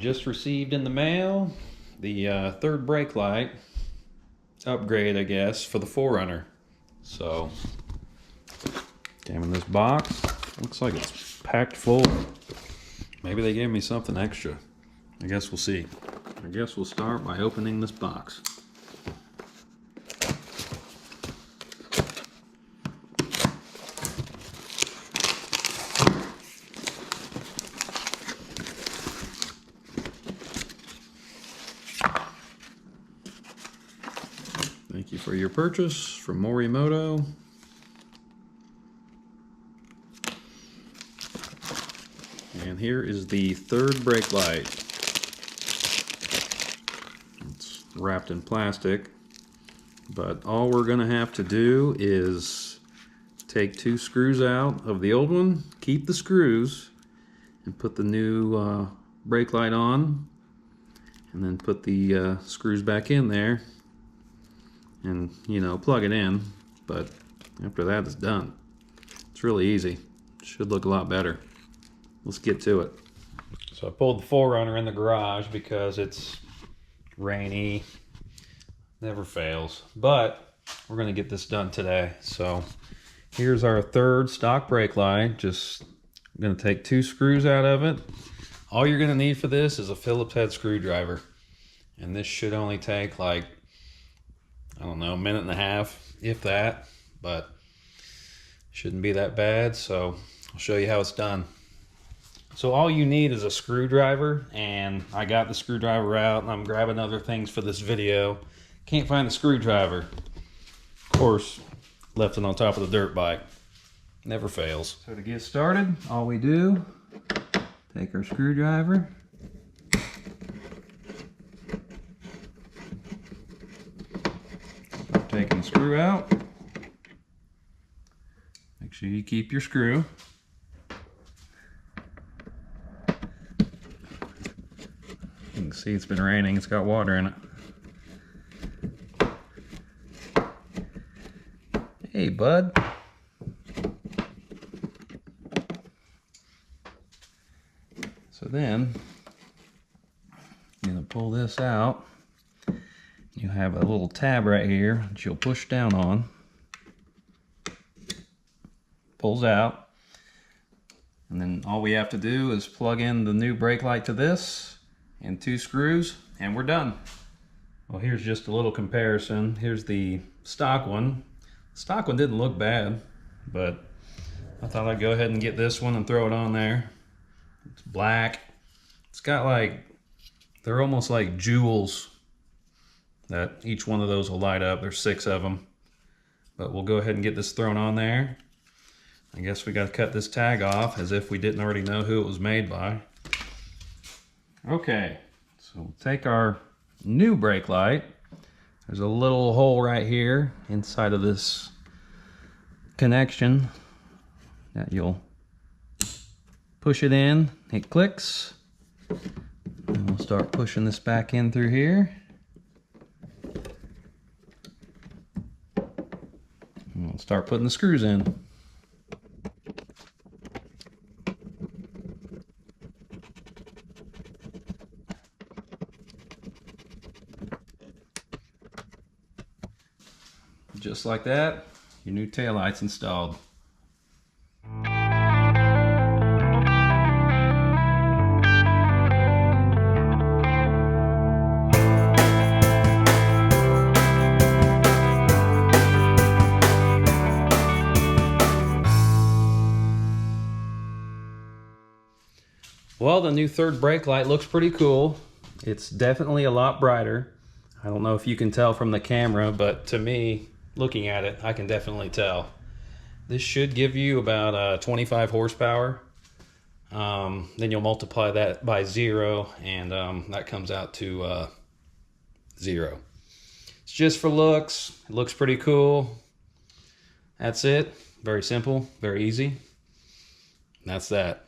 just received in the mail the third brake light upgrade, I guess, for the 4Runner. So, came in this box. Looks like it's packed full. Maybe they gave me something extra. I guess we'll see. I guess we'll start by opening this box. Thank you for your purchase from Morimoto. And here is the third brake light. It's wrapped in plastic, but all we're gonna have to do is take 2 screws out of the old one, keep the screws, and put the new brake light on, and then put the screws back in there, and plug it in. But after that, it's done. It's really easy. Should look a lot better. Let's get to it. So I pulled the 4Runner in the garage because it's rainy. Never fails. But we're gonna get this done today. So here's our third stock brake light. Just gonna take 2 screws out of it. All you're gonna need for this is a Phillips head screwdriver. And this should only take like, I don't know, a minute and a half, if that, but shouldn't be that bad. So I'll show you how it's done. So all you need is a screwdriver, and I got the screwdriver out, and I'm grabbing other things for this video. Can't find the screwdriver. Of course, left it on top of the dirt bike. Never fails. So to get started, all we do, take our screwdriver, start taking the screw out. Make sure you keep your screw. You can see it's been raining, it's got water in it. Hey, bud. So then, you're gonna pull this out. You have a little tab right here that you'll push down on. Pulls out. And then all we have to do is plug in the new brake light to this, and 2 screws, and we're done. Well, here's just a little comparison. Here's the stock one. The stock one didn't look bad, but I thought I'd go ahead and get this one and throw it on there. It's black. It's got like, they're almost like jewels that each one of those will light up. There's 6 of them. But we'll go ahead and get this thrown on there. I guess we got to cut this tag off as if we didn't already know who it was made by. Okay, so we'll take our new brake light. There's a little hole right here inside of this connection that you'll push it in. It clicks. And we'll start pushing this back in through here. And we'll start putting the screws in. Just like that, your new taillight's installed. Well, the new third brake light looks pretty cool. It's definitely a lot brighter. I don't know if you can tell from the camera, but to me, looking at it, I can definitely tell. This should give you about 25 horsepower. Then you'll multiply that by 0, and that comes out to 0. It's just for looks. It looks pretty cool. That's it. Very simple, very easy. That's that.